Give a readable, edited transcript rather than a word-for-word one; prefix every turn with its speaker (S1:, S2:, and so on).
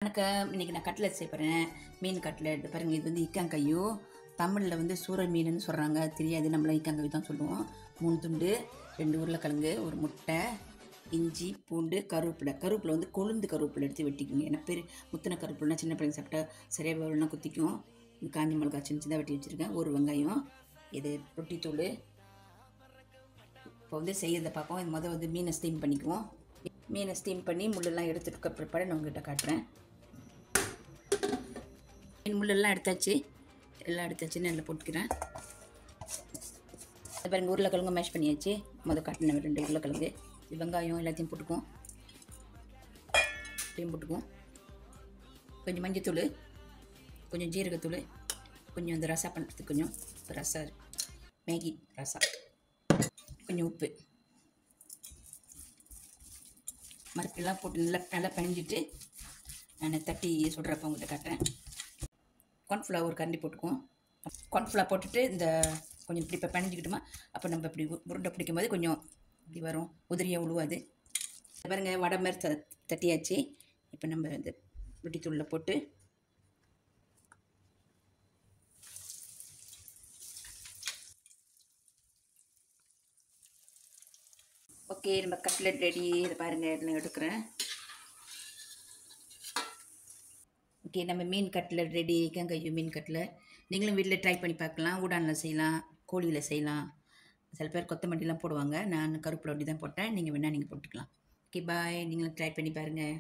S1: வணக்கம். இன்றைக்கி நான் கட்லெட் செய்ய போகிறேன். மீன் கட்லெட் பாருங்கள். இது வந்து இக்காங்கையோ, தமிழில் வந்து சூறை மீனுன்னு சொல்கிறாங்க. தெரியாது, நம்மள இக்காங்கையோ தான் சொல்லுவோம். 3 துண்டு, 2 உருளைக்கிழங்கு, ஒரு முட்டை, இஞ்சி, பூண்டு, கருவேப்பிலை வந்து கொழுந்து கருவேப்பிலை எடுத்து வெட்டிக்குங்க. ஏன்னா முத்தின கருவேப்பிலைனா சின்ன பிள்ளைங்க சாப்பிட்டா சரியாக வரலாம், குத்திக்கும். காஞ்சி மிளகா சின்ன சின்னதாக வெட்டி வச்சுருக்கேன். ஒரு வெங்காயம், இது ரொட்டித்தூள். இப்போ வந்து செய்யறதை பார்ப்போம். இது முதல் வந்து மீனை ஸ்டீம் பண்ணிக்குவோம். மீனை ஸ்டீம் பண்ணி முள்ளெல்லாம் எடுத்துட்டு பிற்பாடு நான் உங்கள்கிட்ட காட்டுறேன். மீன் முள்ளெல்லாம் எடுத்தாச்சு, எல்லாம் எடுத்தாச்சு. நெல்லில் போட்டுக்கிறேன். அது பாருங்கள், உருளைக்கிழங்கு மேஷ் பண்ணியாச்சு. முதல் காட்டின 2 உருளைக்கிழங்கு, வெங்காயம் எல்லாத்தையும் போட்டுக்குவோம். கொஞ்சம் மஞ்சத்தூள், கொஞ்சம் ஜீரகத்தூள், கொஞ்சம் இந்த ரசா பண்ணுறதுக்கு கொஞ்சம் ரசா, மேகி ரசா, கொஞ்சம் உப்பு, மரப்பெல்லாம் போட்டு நல்லா பிணைஞ்சிட்டு நான் தட்டி சுடுறப்ப உங்கள்கிட்ட காட்டுறேன். கார்ன்ஃப்ளவர் ஒரு கரண்டி போட்டுக்குவோம். கார்ன்ஃப்ளவர் போட்டுட்டு இந்த கொஞ்சம் இப்படி இப்போ பிணைஞ்சிக்கிட்டோமா, அப்போ நம்ம இப்படி உருண்டை பிடிக்கும் போது கொஞ்சம் இப்படி வரும், உதிரியாக உழுவாது. பாருங்கள், வடை மாதிரி தட்டியாச்சு. இப்போ நம்ம இந்த ரொட்டித்தூளில் போட்டு ஓகே, நம்ம கட்லெட் ரெடி. இதை பாருங்கள், எல்லாம் எடுக்கிறேன். ஓகே, நம்ம மீன் கட்லெட் ரெடி. இக்காங்கையோ மீன் கட்லெட் நீங்களும் வீட்டில் ட்ரை பண்ணி பார்க்கலாம். ஊடானில் செய்யலாம், கோழியில் செய்யலாம். சில பேர் கொத்தமல்லிலாம் போடுவாங்க. நான் கருவேப்பிலை அப்படி தான் போட்டேன். நீங்கள் வேணால் நீங்கள் போட்டுக்கலாம். ஓகே, பாய். நீங்களும் ட்ரை பண்ணி பாருங்கள்.